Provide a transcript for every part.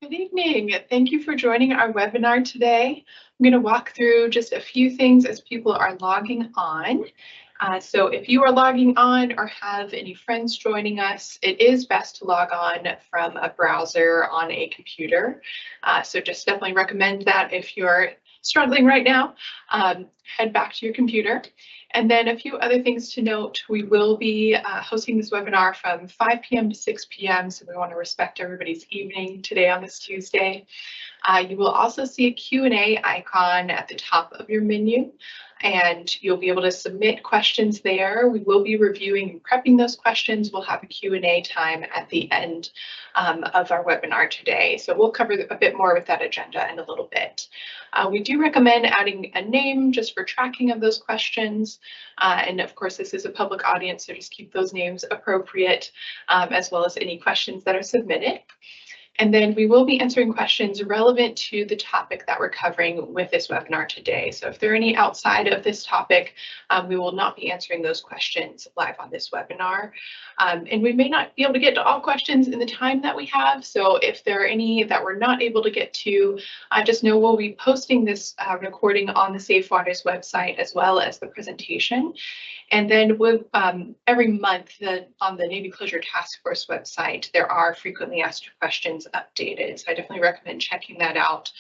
Good evening. Thank you for joining our webinar today. I'm going to walk through just a few things as people are logging on. So if you are logging on or have any friends joining us, it is best to log on from a browser on a computer. So just definitely recommend that if you're struggling right now, head back to your computer. And then a few other things to note, we will be hosting this webinar from 5 p.m. to 6 p.m. So we want to respect everybody's evening today on this Tuesday. You will also see a Q&A icon at the top of your menu, and you'll be able to submit questions there. We will be reviewing and prepping those questions. We'll have a Q&A time at the end of our webinar today. So we'll cover a bit more with that agenda in a little bit. We do recommend adding a name just for tracking of those questions. And of course, this is a public audience, so just keep those names appropriate, as well as any questions that are submitted. And then we will be answering questions relevant to the topic that we're covering with this webinar today. So if there are any outside of this topic, we will not be answering those questions live on this webinar. And we may not be able to get to all questions in the time that we have. So if there are any that we're not able to get to, just know we'll be posting this recording on the Safe Waters website as well as the presentation. And then every month on the Navy Closure Task Force website, there are frequently asked questions updated. So I definitely recommend checking that out.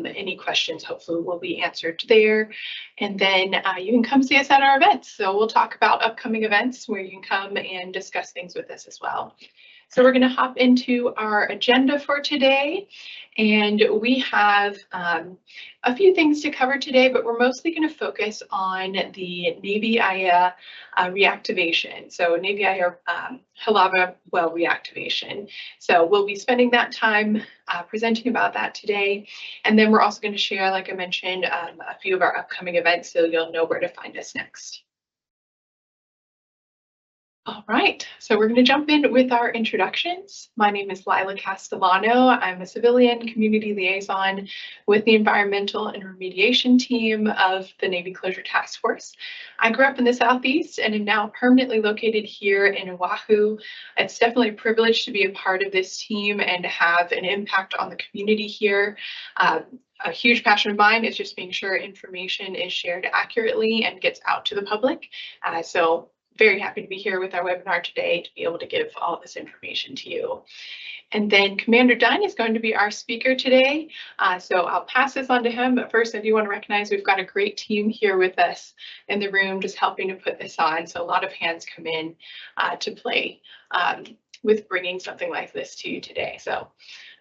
Any questions hopefully will be answered there. And then you can come see us at our events. So we'll talk about upcoming events where you can come and discuss things with us as well. So we're going to hop into our agenda for today, and we have a few things to cover today, but we're mostly going to focus on the Navy IA reactivation. So Navy IA Halava well reactivation. So we'll be spending that time presenting about that today. And then we're also going to share, like I mentioned, a few of our upcoming events, so you'll know where to find us next. All right, so we're going to jump in with our introductions. My name is Lila Castellano. I'm a civilian community liaison with the environmental and remediation team of the Navy Closure Task Force. I grew up in the Southeast and am now permanently located here in Oahu. It's definitely a privilege to be a part of this team and to have an impact on the community here. A huge passion of mine is just making sure information is shared accurately and gets out to the public. So very happy to be here with our webinar today to be able to give all this information to you. And then Commander Dunn is going to be our speaker today. So I'll pass this on to him, but first I do want to recognize we've got a great team here with us in the room just helping to put this on. So a lot of hands come in to play with bringing something like this to you today. So,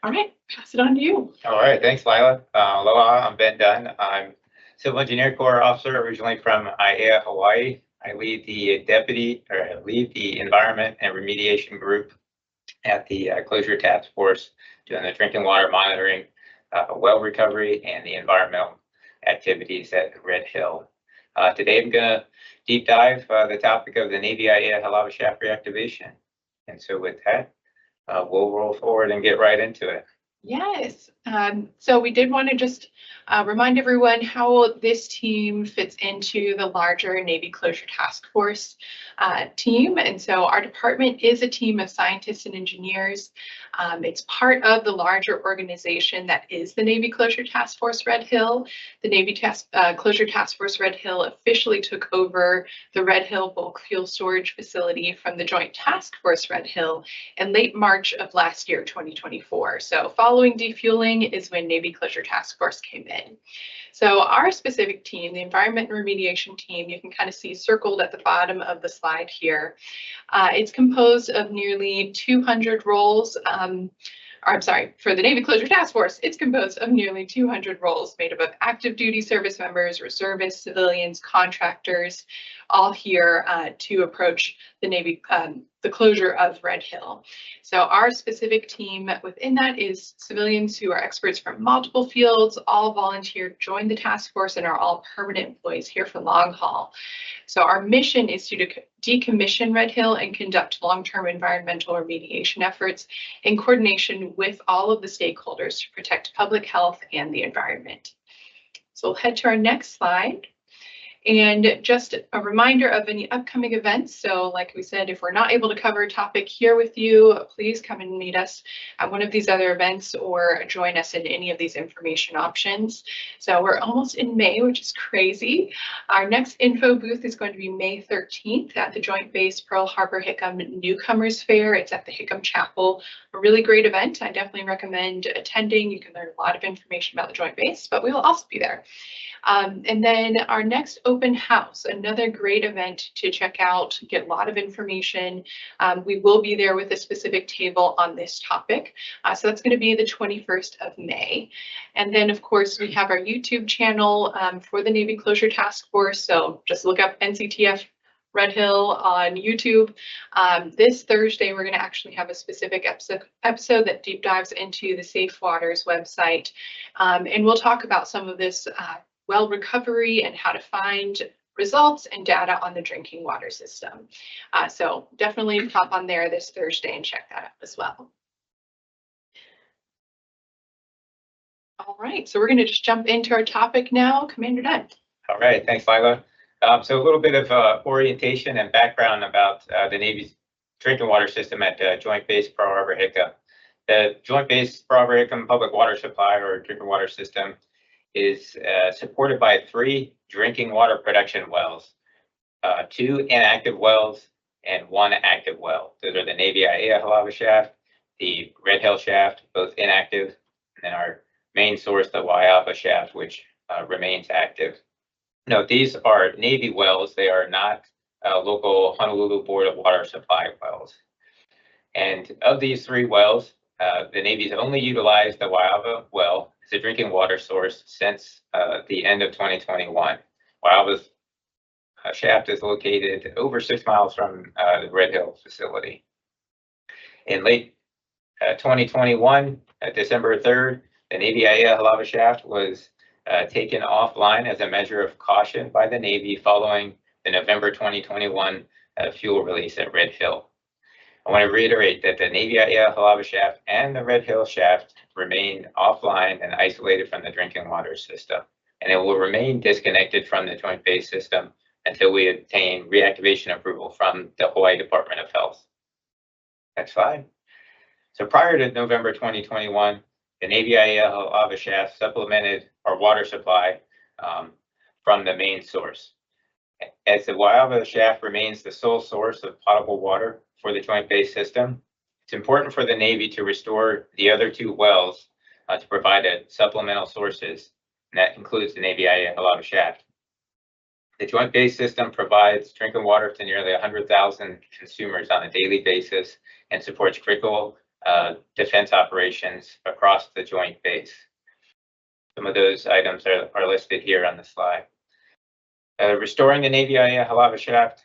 all right, pass it on to you. All right, thanks, Lila. Aloha, I'm Ben Dunn. I'm Civil Engineer Corps officer originally from Aiea, Hawaii. I lead the Environment and Remediation Group at the Closure Task Force, doing the drinking water monitoring, well recovery, and the environmental activities at Red Hill. Today I'm going to deep dive the topic of the Navy IA Halava Shaft reactivation. And so with that, we'll roll forward and get right into it. Yes. So we did want to just remind everyone how this team fits into the larger Navy Closure Task Force team. And so our department is a team of scientists and engineers. It's part of the larger organization that is the Navy Closure Task Force Red Hill. The Navy Closure Task Force Red Hill officially took over the Red Hill bulk fuel storage facility from the Joint Task Force Red Hill in late March of last year, 2024. So following defueling is when Navy Closure Task Force came in. So our specific team, the Environment and Remediation team, you can kind of see circled at the bottom of the slide here. It's composed of nearly 200 roles. For the Navy Closure Task Force, it's composed of nearly 200 roles made up of active duty service members, reservists, civilians, contractors, all here to approach the Navy, the closure of Red Hill. So our specific team within that is civilians who are experts from multiple fields, all volunteered, joined the task force, and are all permanent employees here for long haul. So our mission is to decommission Red Hill and conduct long-term environmental remediation efforts in coordination with all of the stakeholders to protect public health and the environment. So we'll head to our next slide. And just a reminder of any upcoming events. So like we said, if we're not able to cover a topic here with you, please come and meet us at one of these other events or join us in any of these information options. So we're almost in May, which is crazy. Our next info booth is going to be May 13th at the Joint Base Pearl Harbor Hickam Newcomers Fair. It's at the Hickam Chapel. A really great event. I definitely recommend attending. You can learn a lot of information about the Joint Base, but we will also be there. And then our next open house, another great event to check out, get a lot of information. We will be there with a specific table on this topic. So that's going to be the 21st of May. And then, of course, we have our YouTube channel for the Navy Closure Task Force. So just look up NCTF Red Hill on YouTube. This Thursday, we're going to actually have a specific episode that deep dives into the Safe Waters website. And we'll talk about some of this well recovery and how to find results and data on the drinking water system. So definitely pop on there this Thursday and check that out as well. All right, so we're going to just jump into our topic now. Commander Dunn. All right, thanks, Lila. So a little bit of orientation and background about the Navy's drinking water system at Joint Base Pearl Harbor Hickam. The Joint Base Pearl Harbor Hickam Public Water Supply or drinking water system is supported by 3 drinking water production wells, 2 inactive wells, and 1 active well. Those are the Navy IAEA Halava shaft, the Red Hill shaft, both inactive, and then our main source, the Y Alpha shaft, which remains active. Note, these are Navy wells. They are not local Honolulu Board of Water Supply wells. And of these 3 wells, the Navy's only utilized the Waiawa well as a drinking water source since the end of 2021. Waiawa's shaft is located over 6 miles from the Red Hill facility. In late 2021, December 3rd, the Navy IAEA Halava shaft was taken offline as a measure of caution by the Navy following the November 2021 fuel release at Red Hill. I want to reiterate that the Navy IAEA Halava shaft and the Red Hill shaft remain offline and isolated from the drinking water system, and it will remain disconnected from the Joint Base system until we obtain reactivation approval from the Hawaii Department of Health. Next slide. So prior to November 2021, the Navy IAEA Halava shaft supplemented our water supply from the main source. As the Waiawa shaft remains the sole source of potable water for the Joint Base system, it's important for the Navy to restore the other 2 wells to provide supplemental sources, and that includes the Navy IAEA Halava shaft. The Joint Base system provides drinking water to nearly 100,000 consumers on a daily basis and supports critical defense operations across the Joint Base. Some of those items are listed here on the slide. Restoring the Navy IAEA Halava shaft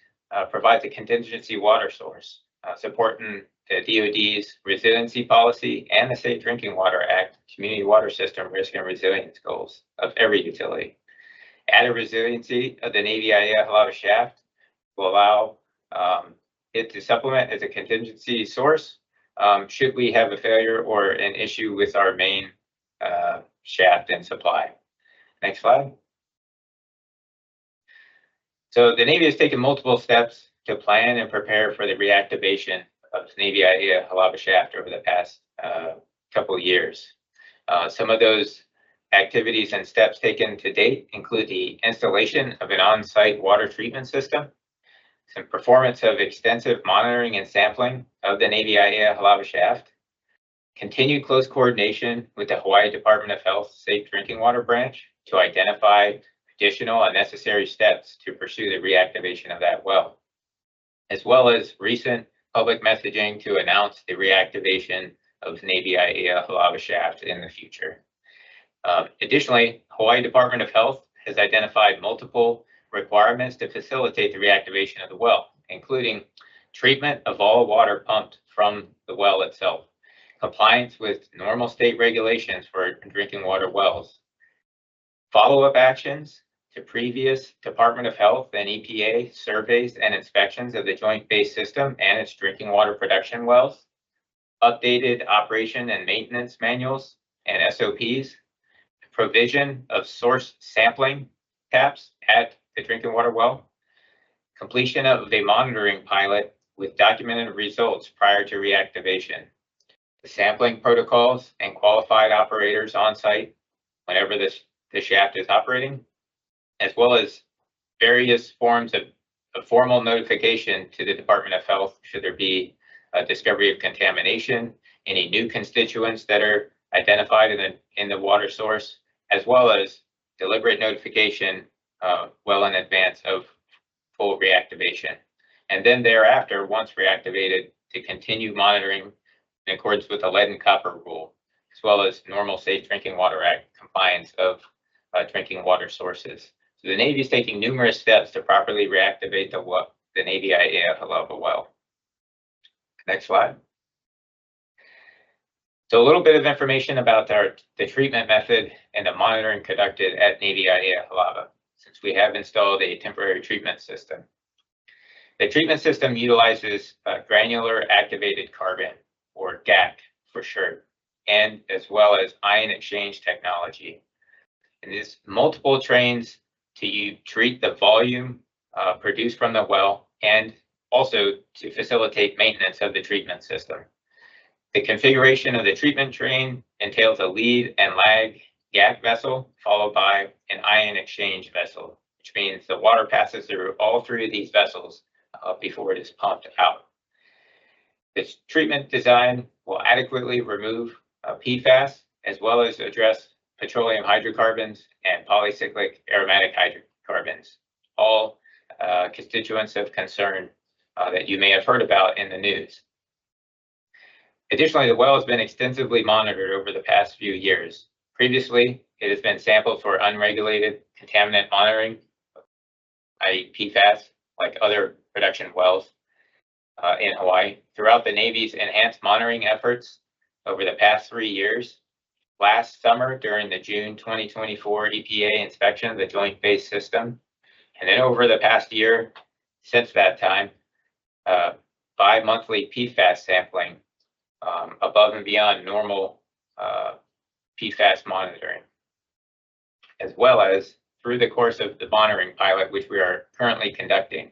provides a contingency water source, supporting the DoD's resiliency policy and the Safe Drinking Water Act community water system risk and resilience goals of every utility. Added resiliency of the Navy IAEA Halava shaft will allow it to supplement as a contingency source should we have a failure or an issue with our main shaft and supply. Next slide. So the Navy has taken multiple steps to plan and prepare for the reactivation of the Navy IAEA Halava shaft over the past couple of years. Some of those activities and steps taken to date include the installation of an on-site water treatment system, some performance of extensive monitoring and sampling of the Navy IAEA Halava shaft, continued close coordination with the Hawaii Department of Health Safe Drinking Water Branch to identify additional and necessary steps to pursue the reactivation of that well, as well as recent public messaging to announce the reactivation of Navy IAEA Halava shaft in the future. Additionally, Hawaii Department of Health has identified multiple requirements to facilitate the reactivation of the well, including treatment of all water pumped from the well itself, compliance with normal state regulations for drinking water wells, follow-up actions to previous Department of Health and EPA surveys and inspections of the Joint Base system and its drinking water production wells, updated operation and maintenance manuals and SOPs, provision of source sampling taps at the drinking water well, completion of a monitoring pilot with documented results prior to reactivation, the sampling protocols and qualified operators on site whenever the shaft is operating, as well as various forms of formal notification to the Department of Health should there be a discovery of contamination, any new constituents that are identified in the water source, as well as deliberate notification well in advance of full reactivation. And then thereafter, once reactivated, to continue monitoring in accordance with the lead and copper rule, as well as normal Safe Drinking Water Act compliance of drinking water sources. So the Navy is taking numerous steps to properly reactivate the Navy IAF Halava well. Next slide. So a little bit of information about the treatment method and the monitoring conducted at Navy IAF Halava, since we have installed a temporary treatment system. The treatment system utilizes granular activated carbon, or GAC for short, and as well as ion exchange technology. And there's multiple trains to treat the volume produced from the well, and also to facilitate maintenance of the treatment system. The configuration of the treatment train entails a lead and lag GAC vessel, followed by an ion exchange vessel, which means the water passes through all three of these vessels before it is pumped out. This treatment design will adequately remove PFAS, as well as address petroleum hydrocarbons and polycyclic aromatic hydrocarbons, all constituents of concern that you may have heard about in the news. Additionally, the well has been extensively monitored over the past few years. Previously, it has been sampled for unregulated contaminant monitoring, i.e. PFAS, like other production wells in Hawaii. Throughout the Navy's enhanced monitoring efforts over the past 3 years, last summer during the June 2024 EPA inspection of the Joint Base System, and then over the past year since that time, bi-monthly PFAS sampling above and beyond normal PFAS monitoring, as well as through the course of the monitoring pilot, which we are currently conducting,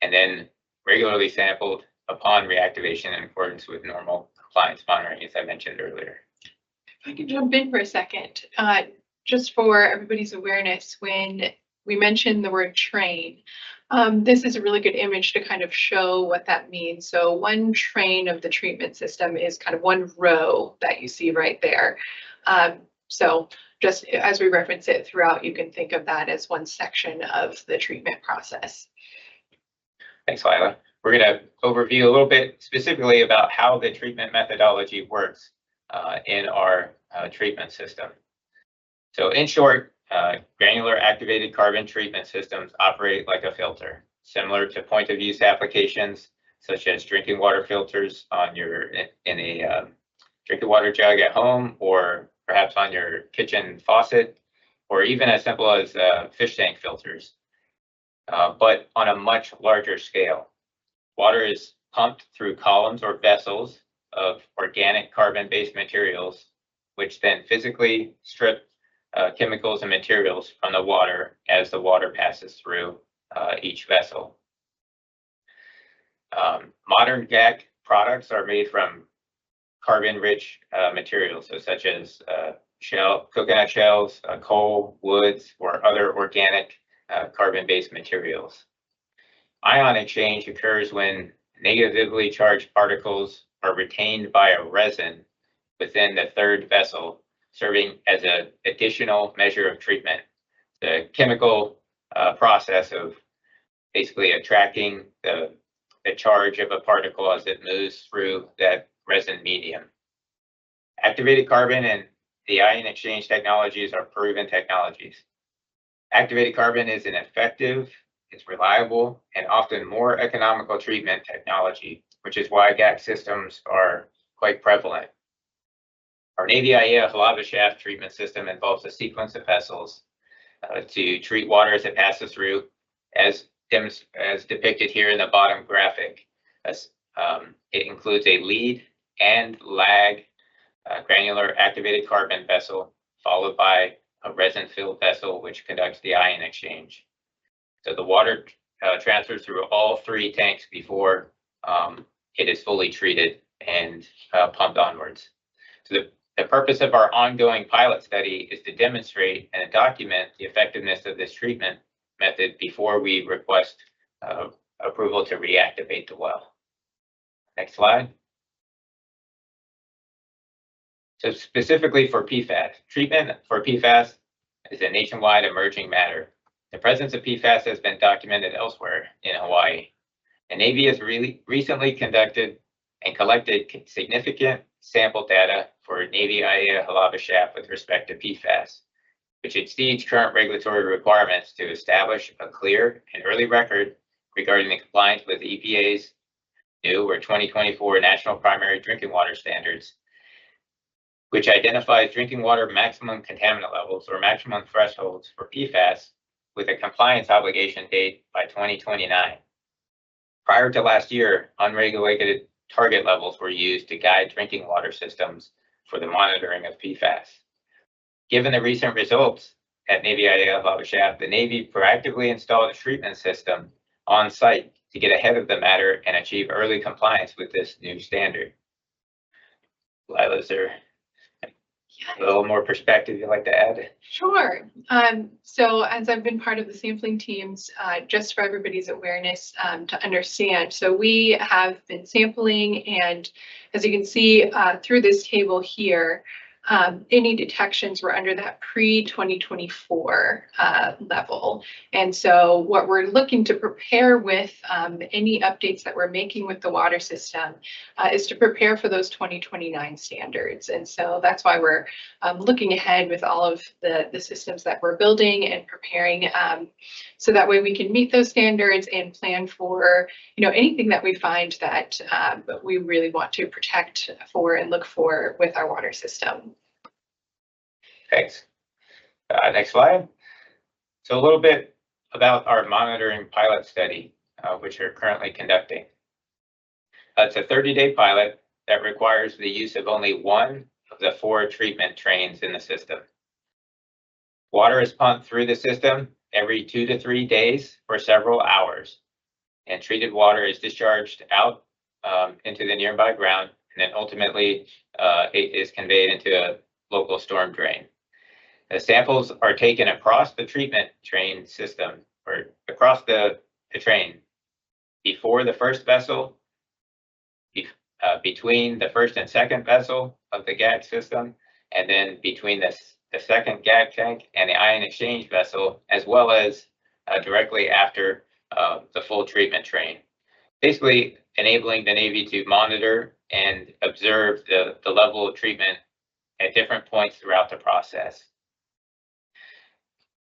and then regularly sampled upon reactivation in accordance with normal compliance monitoring, as I mentioned earlier. If I could jump in for a second, just for everybody's awareness, when we mentioned the word train, this is a really good image to kind of show what that means. So one train of the treatment system is kind of one row that you see right there. So just as we reference it throughout, you can think of that as one section of the treatment process. Thanks, Lila. We're going to overview a little bit specifically about how the treatment methodology works in our treatment system. So in short, granular activated carbon treatment systems operate like a filter, similar to point of use applications such as drinking water filters on in a drinking water jug at home, or perhaps on your kitchen faucet, or even as simple as fish tank filters, but on a much larger scale. Water is pumped through columns or vessels of organic carbon-based materials, which then physically strip chemicals and materials from the water as the water passes through each vessel. Modern GAC products are made from carbon-rich materials, so such as coconut shells, coal, woods, or other organic carbon-based materials. Ion exchange occurs when negatively charged particles are retained by a resin within the third vessel, serving as an additional measure of treatment. The chemical process of basically attracting the charge of a particle as it moves through that resin medium. Activated carbon and the ion exchange technologies are proven technologies. Activated carbon is an effective, it's reliable, and often more economical treatment technology, which is why GAC systems are quite prevalent. Our Navy IAF Halava shaft treatment system involves a sequence of vessels to treat water as it passes through, as depicted here in the bottom graphic. It includes a lead and lag granular activated carbon vessel, followed by a resin-filled vessel, which conducts the ion exchange. So the water transfers through all 3 tanks before it is fully treated and pumped onwards. So the purpose of our ongoing pilot study is to demonstrate and document the effectiveness of this treatment method before we request approval to reactivate the well. Next slide. So specifically for PFAS, treatment for PFAS is a nationwide emerging matter. The presence of PFAS has been documented elsewhere in Hawaii. The Navy has recently conducted and collected significant sample data for Navy IAEA Halava shaft with respect to PFAS, which exceeds current regulatory requirements to establish a clear and early record regarding the compliance with EPA's new or 2024 National Primary Drinking Water Standards, which identifies drinking water maximum contaminant levels or maximum thresholds for PFAS with a compliance obligation date by 2029. Prior to last year, unregulated target levels were used to guide drinking water systems for the monitoring of PFAS. Given the recent results at Navy IAEA Halava shaft, the Navy proactively installed a treatment system on site to get ahead of the matter and achieve early compliance with this new standard. Lila, is there a little more perspective you'd like to add? Sure. So as I've been part of the sampling teams, just for everybody's awareness to understand, so we have been sampling, and as you can see through this table here, any detections were under that pre-2024 level. And so what we're looking to prepare with any updates that we're making with the water system is to prepare for those 2029 standards. And so that's why we're looking ahead with all of the systems that we're building and preparing, so that way we can meet those standards and plan for anything that we find that we really want to protect for and look for with our water system. Thanks. Next slide. So a little bit about our monitoring pilot study, which we're currently conducting. It's a 30-day pilot that requires the use of only one of the 4 treatment trains in the system. Water is pumped through the system every 2 to 3 days for several hours, and treated water is discharged out into the nearby ground, and then ultimately it is conveyed into a local storm drain. The samples are taken across the treatment train system, or across the train, before the first vessel, between the first and second vessel of the GAG system, and then between the second GAG tank and the ion exchange vessel, as well as directly after the full treatment train. Basically enabling the Navy to monitor and observe the level of treatment at different points throughout the process.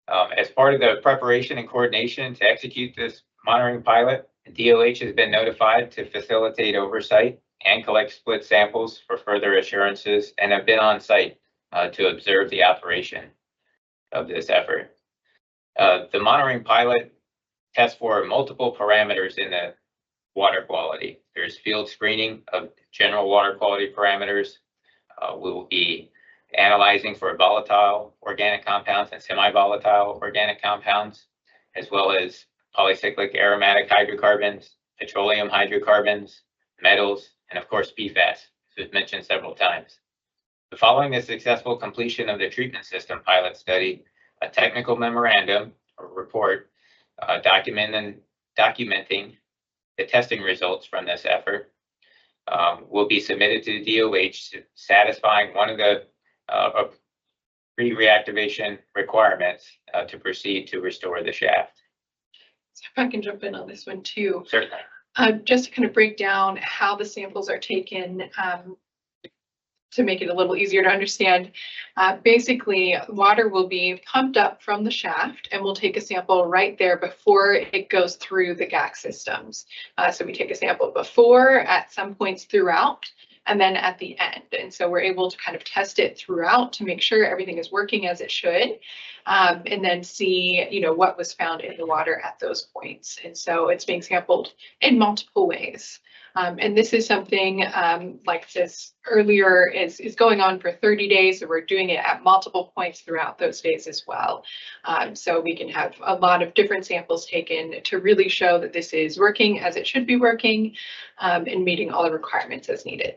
As part of the preparation and coordination to execute this monitoring pilot, DOH has been notified to facilitate oversight and collect split samples for further assurances, and have been on site to observe the operation of this effort. The monitoring pilot tests for multiple parameters in the water quality. There's field screening of general water quality parameters. We will be analyzing for volatile organic compounds and semi-volatile organic compounds, as well as polycyclic aromatic hydrocarbons, petroleum hydrocarbons, metals, and of course PFAS, as we've mentioned several times. Following the successful completion of the treatment system pilot study, a technical memorandum or report documenting the testing results from this effort will be submitted to the DOH, satisfying one of the pre-reactivation requirements to proceed to restore the shaft. So if I can jump in on this one too. Certainly. Just to kind of break down how the samples are taken to make it a little easier to understand. Basically, water will be pumped up from the shaft, and we'll take a sample right there before it goes through the GAC systems. So we take a sample before, at some points throughout, and then at the end. And so we're able to kind of test it throughout to make sure everything is working as it should, and then see, what was found in the water at those points. And so it's being sampled in multiple ways. And this is something like this earlier is going on for 30 days. So we're doing it at multiple points throughout those days as well. So we can have a lot of different samples taken to really show that this is working as it should be working, and meeting all the requirements as needed.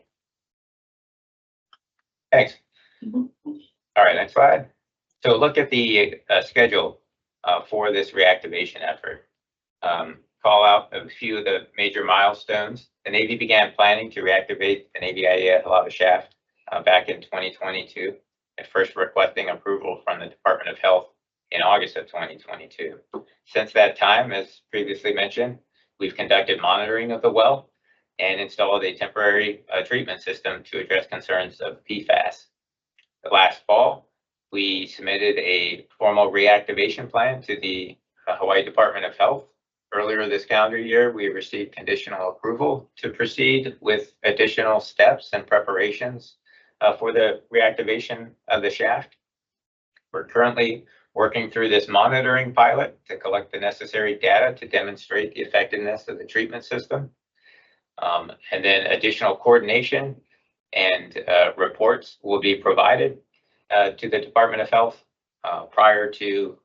Thanks. All right, next slide. So look at the schedule for this reactivation effort. Call out a few of the major milestones. The Navy began planning to reactivate the Navy IEA Halava shaft back in 2022, at first requesting approval from the Department of Health in August of 2022. Since that time, as previously mentioned, we've conducted monitoring of the well and installed a temporary treatment system to address concerns of PFAS. Last fall, we submitted a formal reactivation plan to the Hawaii Department of Health. Earlier this calendar year, we received conditional approval to proceed with additional steps and preparations for the reactivation of the shaft. We're currently working through this monitoring pilot to collect the necessary data to demonstrate the effectiveness of the treatment system. And then additional coordination and reports will be provided to the Department of Health prior to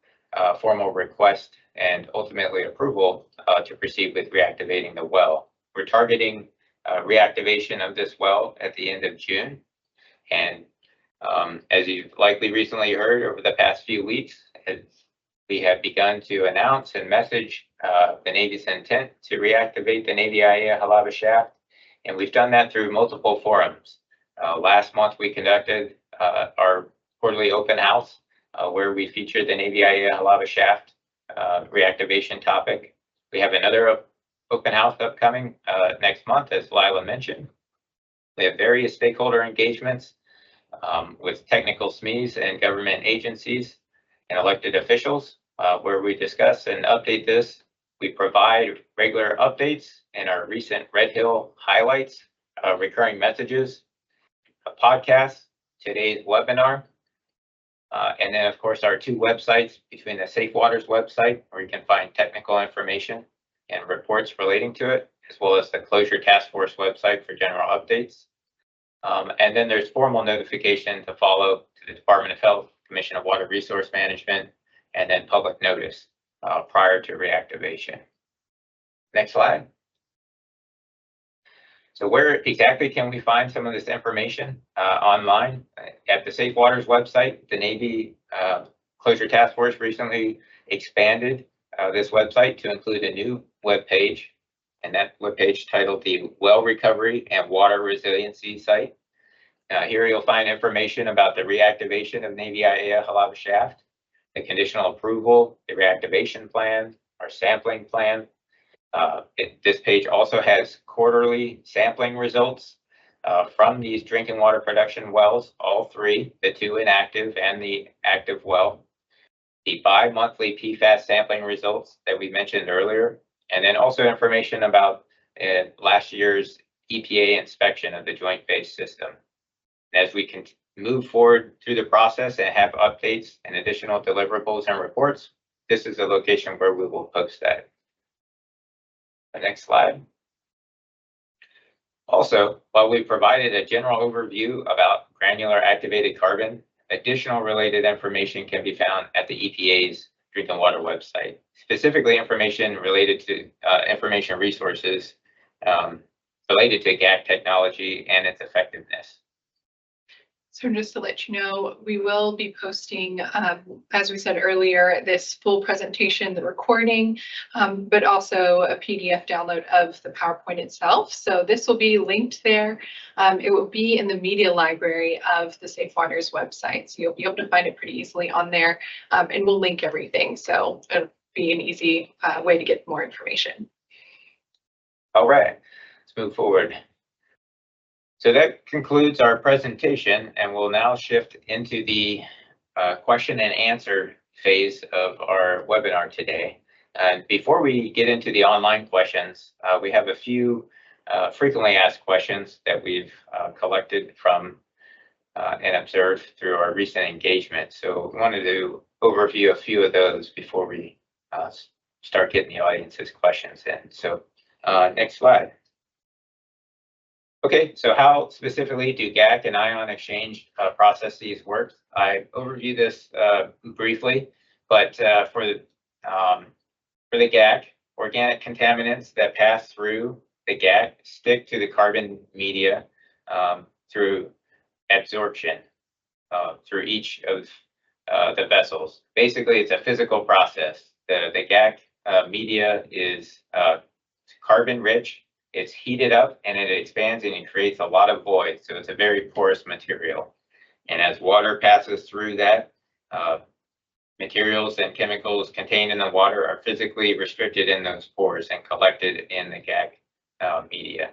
formal request and ultimately approval to proceed with reactivating the well. We're targeting reactivation of this well at the end of June. And as you've likely recently heard over the past few weeks, we have begun to announce and message the Navy's intent to reactivate the Navy IEA Halava shaft. And we've done that through multiple forums. Last month, we conducted our quarterly open house where we featured the Navy IEA Halava shaft reactivation topic. We have another open house upcoming next month, as Lila mentioned. We have various stakeholder engagements with technical SMEs and government agencies and elected officials where we discuss and update this. We provide regular updates in our recent Red Hill highlights, recurring messages, a podcast, today's webinar, and then, of course, our two websites between the Safe Waters website, where you can find technical information and reports relating to it, as well as the Closure Task Force website for general updates. And then there's formal notification to follow to the Department of Health, Commission of Water Resource Management, and then public notice prior to reactivation. Next slide. So where exactly can we find some of this information online? At the Safe Waters website, the Navy Closure Task Force recently expanded this website to include a new web page, and that web page titled the Well Recovery and Water Resiliency Site. Here you'll find information about the reactivation of Navy IEA Halava shaft, the conditional approval, the reactivation plan, our sampling plan. This page also has quarterly sampling results from these drinking water production wells, all three, the two inactive and the active well, the bi-monthly PFAS sampling results that we mentioned earlier, and then also information about last year's EPA inspection of the joint base system. As we can move forward through the process and have updates and additional deliverables and reports, this is a location where we will post that. The next slide. Also, while we provided a general overview about granular activated carbon, additional related information can be found at the EPA's drinking water website, specifically information related to information resources related to GAC technology and its effectiveness. So just to let you know, we will be posting, as we said earlier, this full presentation, the recording, but also a PDF download of the PowerPoint itself. So this will be linked there. It will be in the media library of the Safe Waters website. So you'll be able to find it pretty easily on there, and we'll link everything. So it'll be an easy way to get more information. All right, let's move forward. So that concludes our presentation, and we'll now shift into the question and answer phase of our webinar today. And before we get into the online questions, we have a few frequently asked questions that we've collected from and observed through our recent engagement. So we wanted to overview a few of those before we start getting the audience's questions in. So next slide. Okay, so how specifically do GAC and ion exchange processes work? I overview this briefly, but for the GAC, organic contaminants that pass through the GAC stick to the carbon media through absorption through each of the vessels. Basically, it's a physical process. The GAC media is carbon rich. It's heated up and it expands and it creates a lot of void. So it's a very porous material. And as water passes through that, materials and chemicals contained in the water are physically restricted in those pores and collected in the GAC media.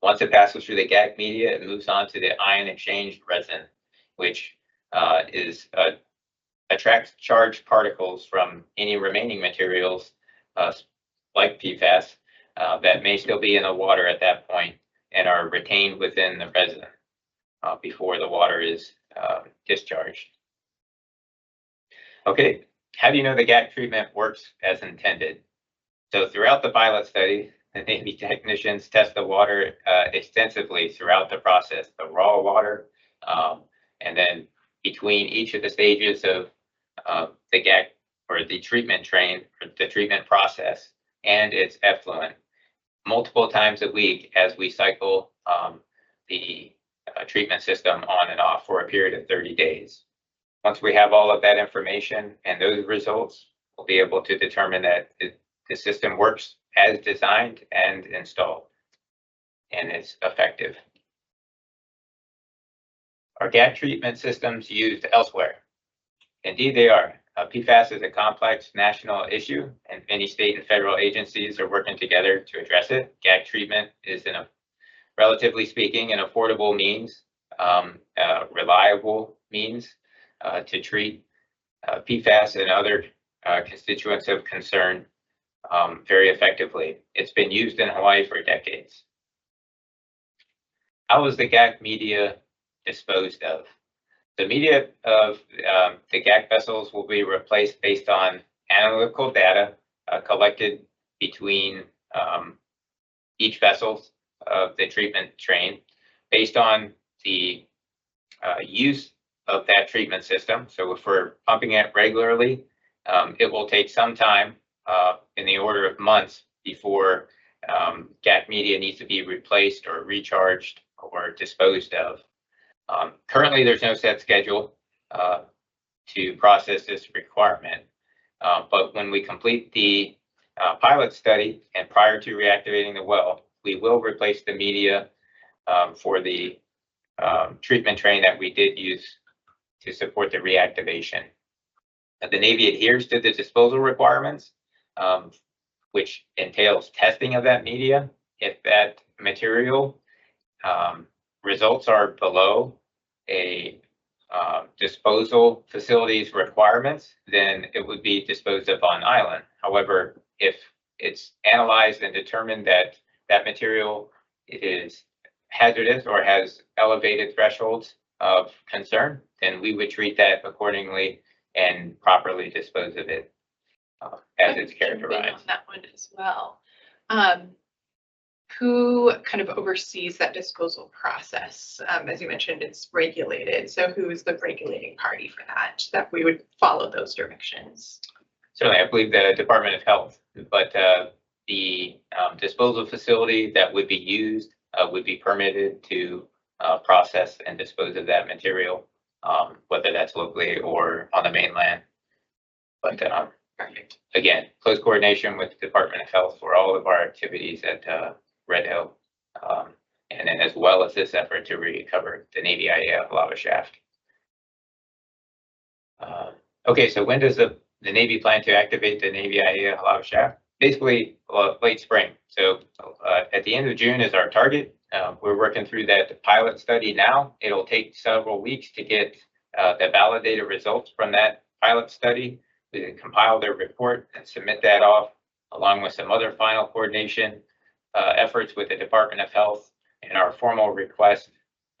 Once it passes through the GAC media, it moves on to the ion exchange resin, which attracts charged particles from any remaining materials like PFAS that may still be in the water at that point and are retained within the resin before the water is discharged. Okay, how do you know the GAC treatment works as intended? So throughout the pilot study, the Navy technicians test the water extensively throughout the process, the raw water, and then between each of the stages of the GAC or the treatment train, or the treatment process, and its effluent, multiple times a week as we cycle the treatment system on and off for a period of 30 days. Once we have all of that information and those results, we'll be able to determine that the system works as designed and installed, and is effective. Are GAC treatment systems used elsewhere? Indeed, they are. PFAS is a complex national issue, and many state and federal agencies are working together to address it. GAC treatment is, relatively speaking, an affordable means, reliable means to treat PFAS and other constituents of concern very effectively. It's been used in Hawaii for decades. How is the GAC media disposed of? The media of the GAC vessels will be replaced based on analytical data collected between each vessel of the treatment train based on the use of that treatment system. So if we're pumping it regularly, it will take some time in the order of months before GAC media needs to be replaced or recharged or disposed of. Currently, there's no set schedule to process this requirement, but when we complete the pilot study and prior to reactivating the well, we will replace the media for the treatment train that we did use to support the reactivation. The Navy adheres to the disposal requirements, which entails testing of that media. If that material results are below a disposal facility's requirements, then it would be disposed of on island. However, if it's analyzed and determined that that material is hazardous or has elevated thresholds of concern, then we would treat that accordingly and properly dispose of it as it's characterized. On that one as well. Who kind of oversees that disposal process? As you mentioned, it's regulated. So who is the regulating party for that we would follow those directions? Certainly, I believe the Department of Health, but the disposal facility that would be used would be permitted to process and dispose of that material, whether that's locally or on the mainland. But Perfect. Again, close coordination with the Department of Health for all of our activities at Red Hill, and then as well as this effort to recover the Navy IAF lava shaft. Okay, so when does the Navy plan to activate the Navy IAF lava shaft? Basically, late spring. So at the end of June is our target. We're working through that pilot study now. It'll take several weeks to get the validated results from that pilot study. We compile their report and submit that off along with some other final coordination efforts with the Department of Health and our formal request,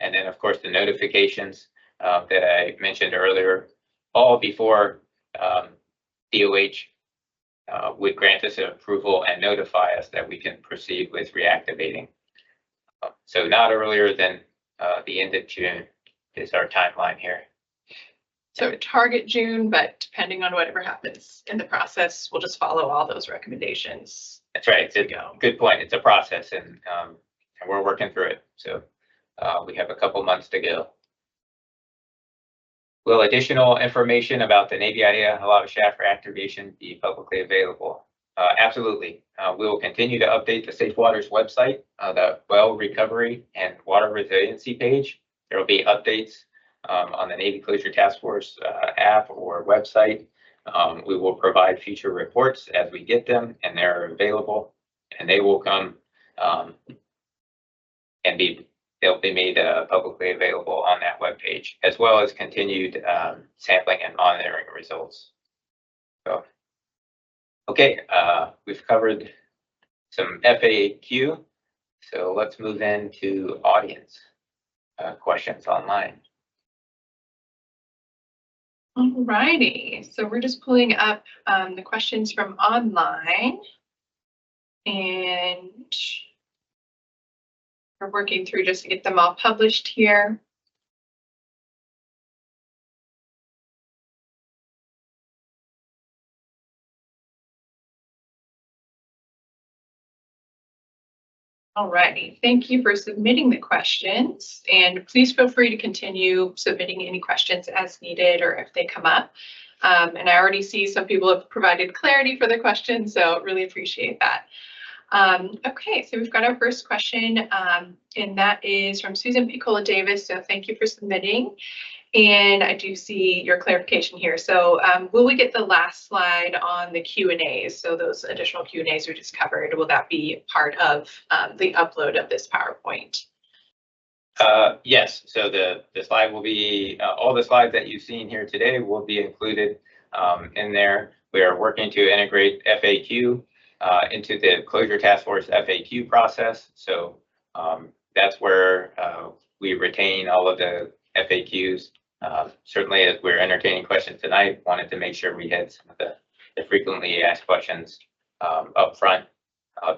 and then of course the notifications that I mentioned earlier, all before DOH would grant us an approval and notify us that we can proceed with reactivating. So not earlier than the end of June is our timeline here. So target June, but depending on whatever happens in the process, we'll just follow all those recommendations. That's right. Good point. It's a process, and we're working through it. So we have a couple months to go. Will additional information about the NAHS Halava shaft reactivation be publicly available? Absolutely. We will continue to update the Safe Waters website, the well recovery and water resiliency page. There will be updates on the Navy Closure Task Force app or website. We will provide future reports as we get them, and they're available, and they will come and they'll be made publicly available on that webpage, as well as continued sampling and monitoring results. So, okay, we've covered some FAQ, so let's move into audience questions online. All righty, so we're just pulling up the questions from online, and we're working through just to get them all published here. All righty, thank you for submitting the questions, and please feel free to continue submitting any questions as needed or if they come up. And I already see some people have provided clarity for the questions, so really appreciate that. Okay, so we've got our first question, and that is from Susan Piccola Davis, so thank you for submitting. And I do see your clarification here. So will we get the last slide on the Q&As? So those additional Q&As we just covered, will that be part of the upload of this PowerPoint? Yes, so the slide will be, all the slides that you've seen here today will be included in there. We are working to integrate FAQ into the Closure Task Force FAQ process. So that's where we retain all of the FAQs. Certainly, as we're entertaining questions tonight, wanted to make sure we had some of the frequently asked questions up front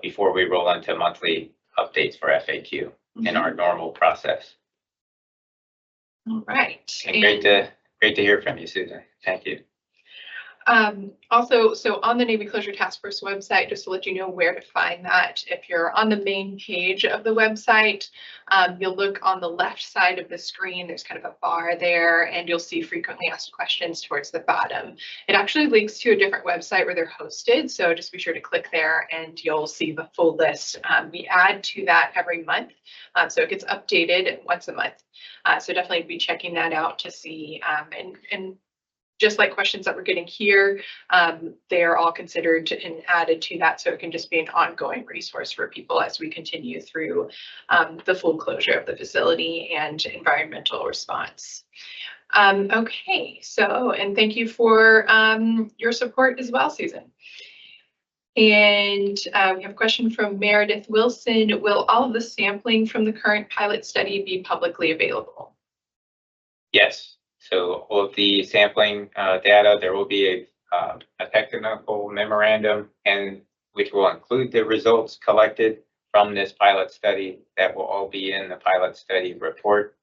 before we roll into monthly updates for FAQ in our normal process. All right. And great to hear from you, Susan. Thank you. Also, so on the Navy Closure Task Force website, just to let you know where to find that, if you're on the main page of the website, you'll look on the left side of the screen, there's kind of a bar there, and you'll see frequently asked questions towards the bottom. It actually links to a different website where they're hosted, so just be sure to click there and you'll see the full list. We add to that every month, so it gets updated once a month. So definitely be checking that out to see, and just like questions that we're getting here, they are all considered and added to that, so it can just be an ongoing resource for people as we continue through the full closure of the facility and environmental response. Okay, so, and thank you for your support as well, Susan. And we have a question from Meredith Wilson. Will all of the sampling from the current pilot study be publicly available? Yes. So all of the sampling data, there will be a technical memorandum, and which will include the results collected from this pilot study. That will all be in the pilot study report.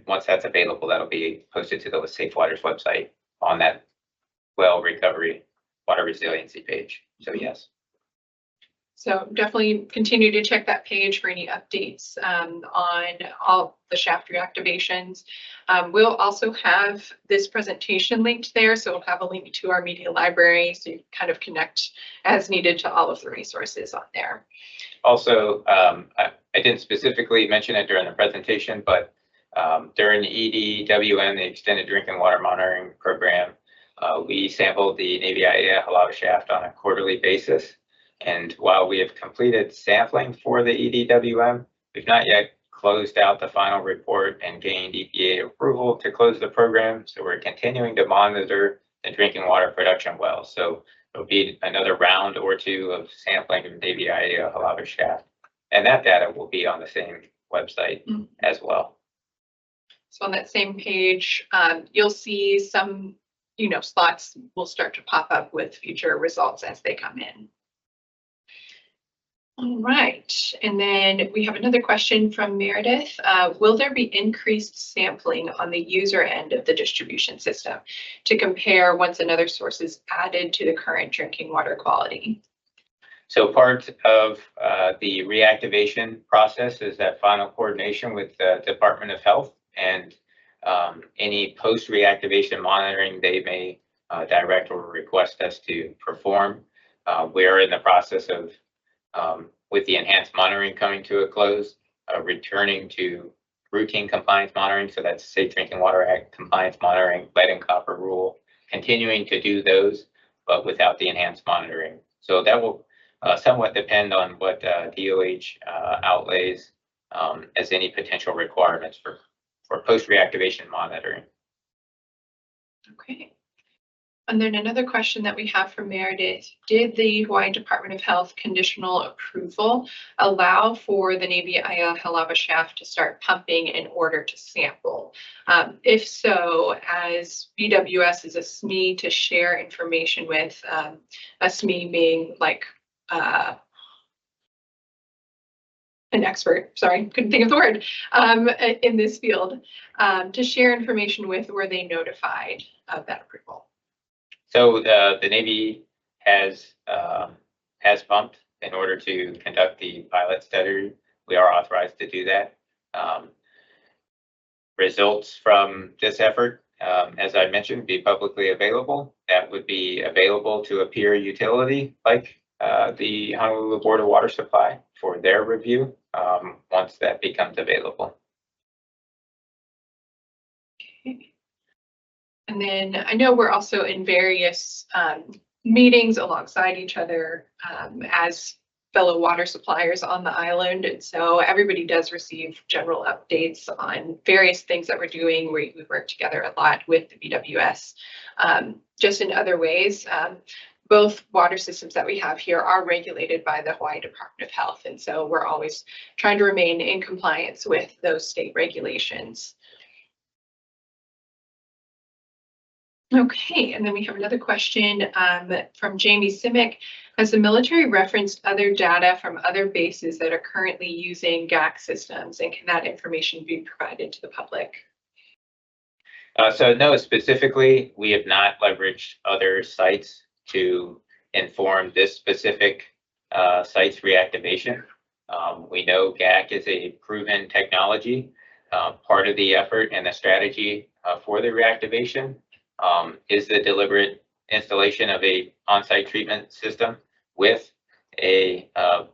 Once that's available, that'll be posted to the Safe Waters website on that well recovery water resiliency page. So yes. So definitely continue to check that page for any updates on all the shaft reactivations. We'll also have this presentation linked there, so we'll have a link to our media library, so you can kind of connect as needed to all of the resources on there. Also, I didn't specifically mention it during the presentation, but during the EDWM, the Extended Drinking Water Monitoring Program, we sampled the Navy IAEA Halava shaft on a quarterly basis. And while we have completed sampling for the EDWM, we've not yet closed out the final report and gained EPA approval to close the program. So we're continuing to monitor the drinking water production wells. So There'll be another round or two of sampling of Navy IAEA Halava shaft, and that data will be on the same website as well. So on that same page, you'll see some, slots will start to pop up with future results as they come in. All right, and then we have another question from Meredith. Will there be increased sampling on the user end of the distribution system to compare once another source is added to the current drinking water quality? So part of the reactivation process is that final coordination with the Department of Health, and any post-reactivation monitoring they may direct or request us to perform. We're in the process of, with the enhanced monitoring coming to a close, returning to routine compliance monitoring. So that's Safe Drinking Water Act compliance monitoring, lead and copper rule, continuing to do those, but without the enhanced monitoring. So that will somewhat depend on what DOH outlays as any potential requirements for post-reactivation monitoring. Okay. And then another question that we have from Meredith, did the Hawaii Department of Health conditional approval allow for the Navy IAEA Halava shaft to start pumping in order to sample? If so, as BWS is a SME to share information with, a SME being like an expert, sorry, couldn't think of the word, in this field, to share information with, were they notified of that approval? So the Navy has pumped in order to conduct the pilot study. We are authorized to do that. Results from this effort, as I mentioned, be publicly available. That would be available to a peer utility like the Honolulu Board of Water Supply for their review once that becomes available. Okay. And then I know we're also in various meetings alongside each other as fellow water suppliers on the island. And so everybody does receive general updates on various things that we're doing. We work together a lot with the BWS, just in other ways. Both water systems that we have here are regulated by the Hawaii Department of Health. And so we're always trying to remain in compliance with those state regulations. Okay, and then we have another question from Jamie Simic. Has the military referenced other data from other bases that are currently using GAC systems, and can that information be provided to the public? So no, specifically, we have not leveraged other sites to inform this specific site's reactivation. We know GAC is a proven technology. Part of the effort and the strategy for the reactivation is the deliberate installation of a on-site treatment system with a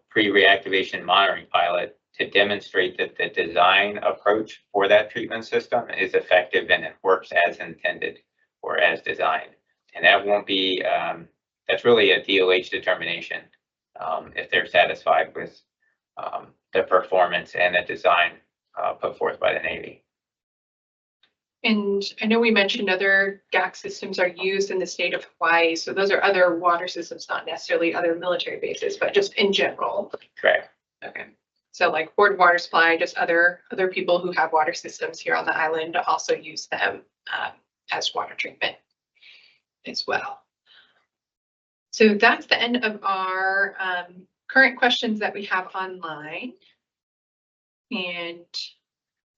pre-reactivation monitoring pilot to demonstrate that the design approach for that treatment system is effective and it works as intended or as designed. And that won't be, that's really a DOH determination if they're satisfied with the performance and the design put forth by the Navy. And I know we mentioned other GAC systems are used in the state of Hawaii. So those are other water systems, not necessarily other military bases, but just in general. Correct. Okay. So like Board of Water Supply, just other people who have water systems here on the island also use them as water treatment as well. So that's the end of our current questions that we have online. And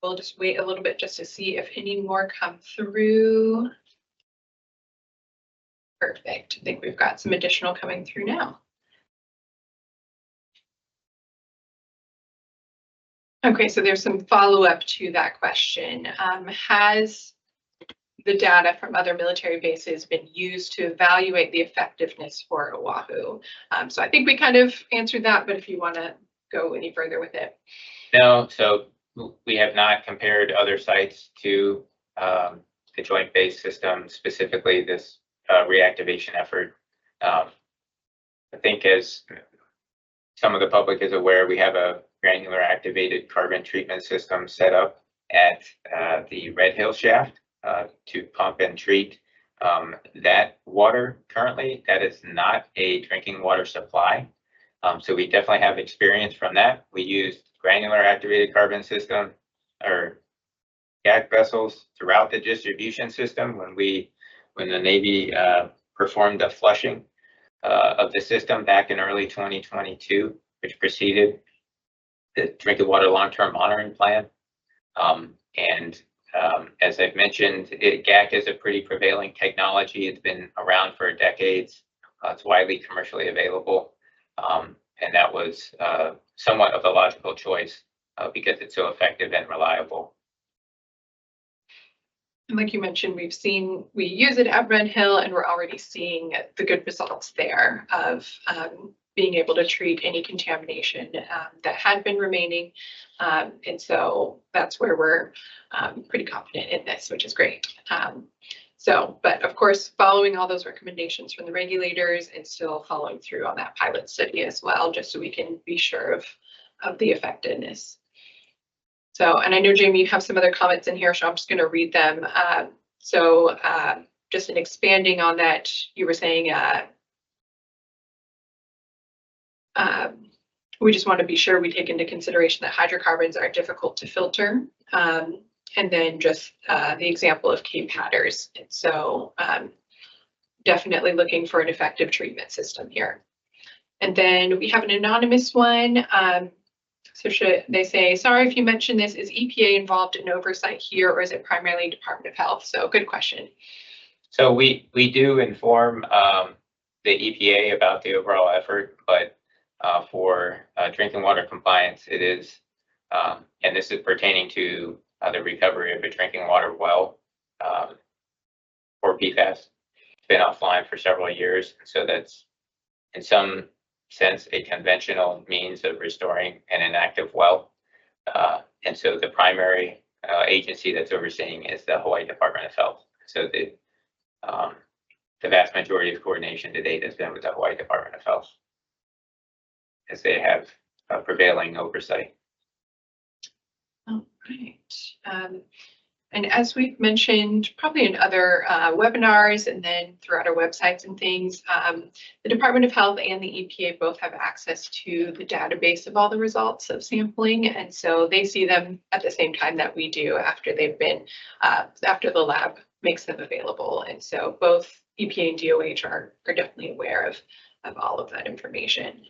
we'll just wait a little bit just to see if any more come through. Perfect. I think we've got some additional coming through now. Okay, so there's some follow-up to that question. Has the data from other military bases been used to evaluate the effectiveness for Oahu? So I think we kind of answered that, but if you want to go any further with it. No, so we have not compared other sites to the joint base system, specifically this reactivation effort. I think as some of the public is aware, we have a granular activated carbon treatment system set up at the Red Hill shaft to pump and treat That water currently, that is not a drinking water supply. So we definitely have experience from that. We used granular activated carbon system or GAC vessels throughout the distribution system when the Navy performed the flushing of the system back in early 2022, which preceded the drinking water long-term monitoring plan. As I've mentioned, GAC is a pretty prevailing technology. It's been around for decades. It's widely commercially available. And that was somewhat of a logical choice because it's so effective and reliable. And like you mentioned, we use it at Red Hill, and we're already seeing the good results there of being able to treat any contamination that had been remaining. And so that's where we're pretty confident in this, which is great. But of course, following all those recommendations from the regulators and still following through on that pilot study as well, just so we can be sure of the effectiveness. So, and I know, Jamie, you have some other comments in here, so I'm just going to read them. Just in expanding on that, you were saying we just want to be sure we take into consideration that hydrocarbons are difficult to filter. And then just the example of cave padders. And so definitely looking for an effective treatment system here. And then we have an anonymous one. So they say, sorry if you mentioned this, is EPA involved in oversight here, or is it primarily Department of Health? So good question. So we do inform the EPA about the overall effort, but for drinking water compliance, it is, and this is pertaining to the recovery of a drinking water well for PFAS. It's been offline for several years, so that's in some sense a conventional means of restoring an inactive well. And so the primary agency that's overseeing is the Hawaii Department of Health. So the vast majority of coordination to date has been with the Hawaii Department of Health, as they have prevailing oversight. All right. And as we've mentioned, probably in other webinars and then throughout our websites and things, the Department of Health and the EPA both have access to the database of all the results of sampling. And so they see them at the same time that we do after they've been, after the lab makes them available. And so both EPA and DOH are definitely aware of all of that information.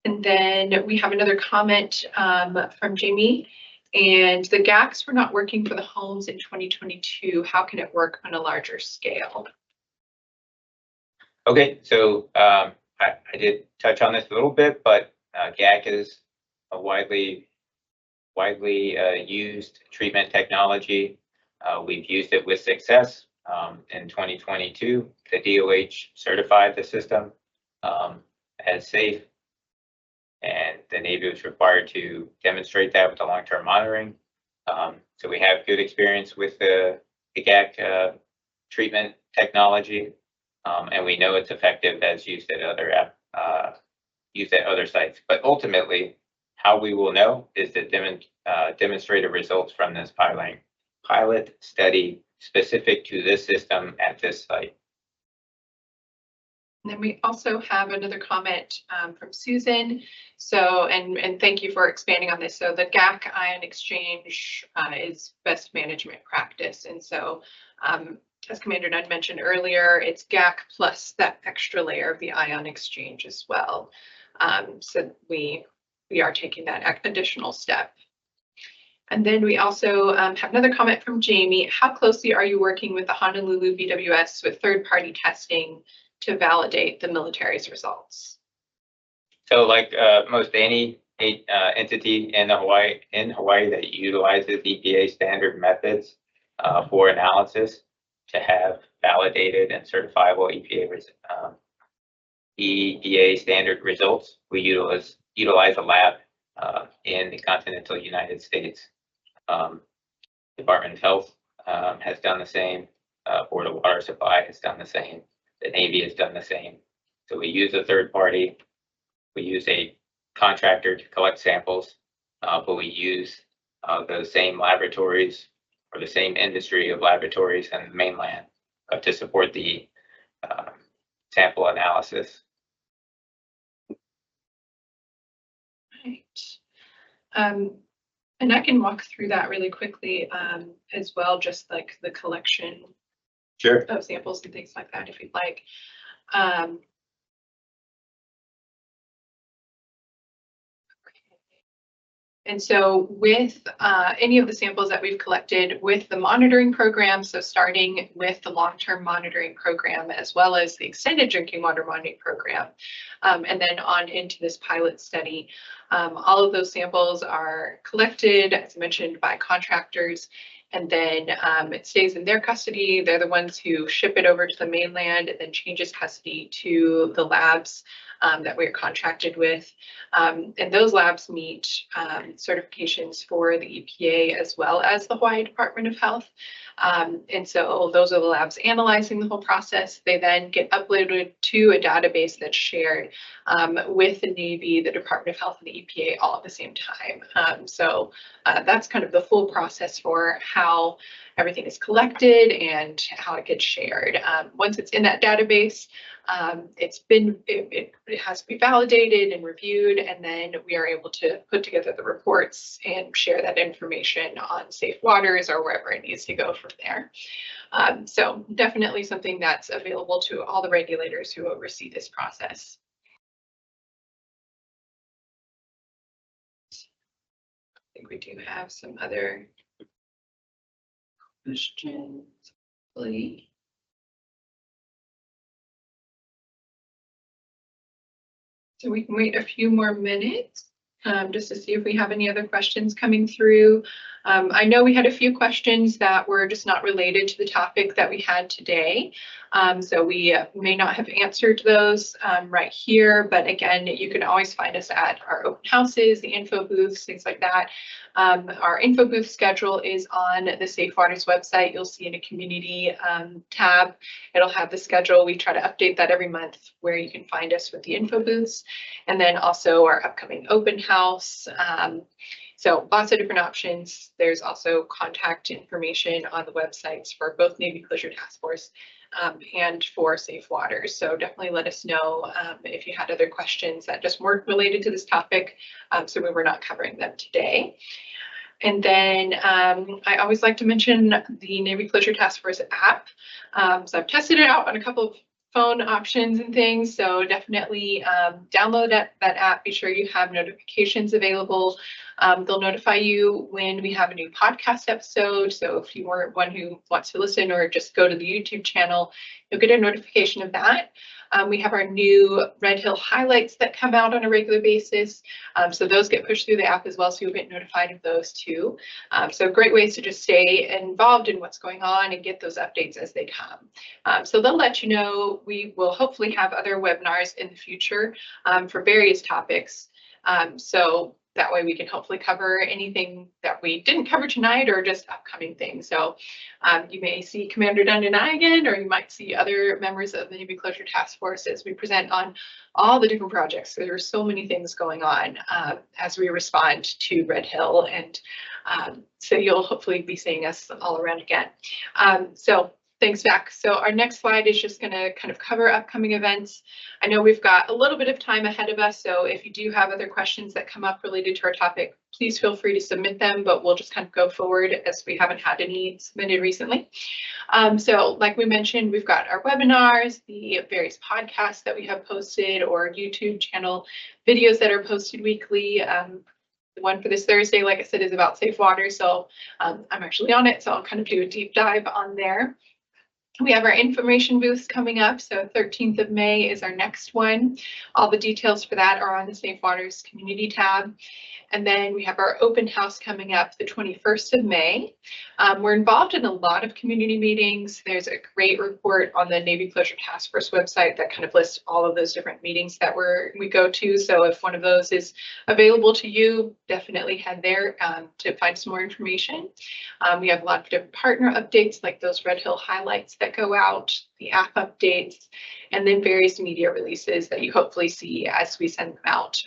And then we have another comment from Jamie. And the GACs were not working for the homes in 2022. How can it work on a larger scale? Okay, so I did touch on this a little bit, but GAC is a widely used treatment technology. We've used it with success. In 2022, the DOH certified the system as safe, and the Navy was required to demonstrate that with the long-term monitoring. So we have good experience with the GAC treatment technology, and we know it's effective as used at other sites. But ultimately, how we will know is to demonstrate the results from this pilot study specific to this system at this site. And then we also have another comment from Susan. So, and thank you for expanding on this. So the GAC ion exchange is best management practice. And so as Commander Nunn mentioned earlier, it's GAC plus that extra layer of the ion exchange as well. So we are taking that additional step. And then we also have another comment from Jamie. How closely are you working with the Honolulu BWS with third-party testing to validate the military's results? So like most any entity in Hawaii that utilizes EPA standard methods for analysis to have validated and certifiable EPA standard results, we utilize a lab in the continental United States. Department of Health has done the same. Board of Water Supply has done the same. The Navy has done the same. So we use a third party. We use a contractor to collect samples, but we use those same laboratories or the same industry of laboratories and mainland to support the sample analysis. Right. And I can walk through that really quickly as well, just like the collection Sure. of samples and things like that, if you'd like. And so with any of the samples that we've collected with the monitoring program, so starting with the long-term monitoring program, as well as the extended drinking water monitoring program, and then on into this pilot study, all of those samples are collected, as mentioned, by contractors, and then it stays in their custody. They're the ones who ship it over to the mainland and then changes custody to the labs that we're contracted with. And those labs meet certifications for the EPA as well as the Hawaii Department of Health. And so those are the labs analyzing the whole process. They then get uploaded to a database that's shared with the Navy, the Department of Health, and the EPA all at the same time. So that's kind of the full process for how everything is collected and how it gets shared. Once it's in that database, it has to be validated and reviewed, and then we are able to put together the reports and share that information on Safe Waters or wherever it needs to go from there. So definitely something that's available to all the regulators who oversee this process. I think we do have some other questions. So we can wait a few more minutes just to see if we have any other questions coming through. I know we had a few questions that were just not related to the topic that we had today. So we may not have answered those right here, but again, you can always find us at our open houses, the info booths, things like that. Our info booth schedule is on the Safe Waters website. You'll see in a community tab, it'll have the schedule. We try to update that every month where you can find us with the info booths, and then also our upcoming open house. So lots of different options. There's also contact information on the websites for both Navy Closure Task Force and for Safe Waters. So definitely let us know if you had other questions that just weren't related to this topic, so we were not covering them today. And then I always like to mention the Navy Closure Task Force app. So I've tested it out on a couple of phone options and things, so definitely download that app. Be sure you have notifications available. They'll notify you when we have a new podcast episode. So if you are one who wants to listen or just go to the YouTube channel, you'll get a notification of that. We have our new Red Hill highlights that come out on a regular basis. So those get pushed through the app as well, so you'll get notified of those too. So great ways to just stay involved in what's going on and get those updates as they come. So they'll let you know. We will hopefully have other webinars in the future for various topics. So that way we can hopefully cover anything that we didn't cover tonight or just upcoming things. So you may see Commander Dunn and I again, or you might see other members of the Navy Closure Task Force as we present on all the different projects. So there are so many things going on as we respond to Red Hill, and so you'll hopefully be seeing us all around again. So thanks, Zach. So our next slide is just going to kind of cover upcoming events. I know we've got a little bit of time ahead of us, so if you do have other questions that come up related to our topic, please feel free to submit them, but we'll just kind of go forward as we haven't had any submitted recently. So like we mentioned, we've got our webinars, the various podcasts that we have posted, or YouTube channel videos that are posted weekly. The one for this Thursday, like I said, is about Safe Water, so I'm actually on it, so I'll kind of do a deep dive on there. We have our information booths coming up, so 13th of May is our next one. All the details for that are on the Safe Waters community tab. And then we have our open house coming up the 21st of May. We're involved in a lot of community meetings. There's a great report on the Navy Closure Task Force website that kind of lists all of those different meetings that we go to. So if one of those is available to you, definitely head there to find some more information. We have a lot of different partner updates, like those Red Hill highlights that that go out, the app updates, and then various media releases that you hopefully see as we send them out.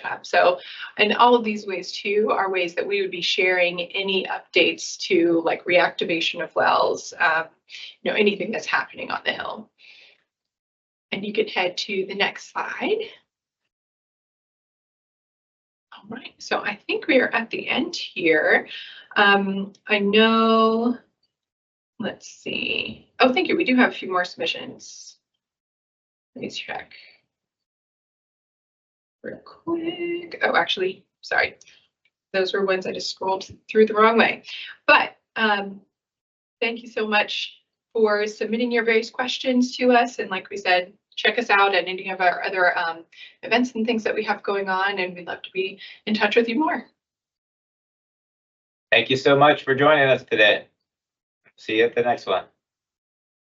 And all of these ways too are ways that we would be sharing any updates to like reactivation of wells, anything that's happening on the Hill. And you can head to the next slide. All right, so I think we are at the end here. I know, let's see. Oh, thank you. We do have a few more submissions. Let me check real quick. Oh, actually, sorry. Those were ones I just scrolled through the wrong way. But thank you so much for submitting your various questions to us. And like we said, check us out at any of our other events and things that we have going on, and we'd love to be in touch with you more. Thank you so much for joining us today. See you at the next one.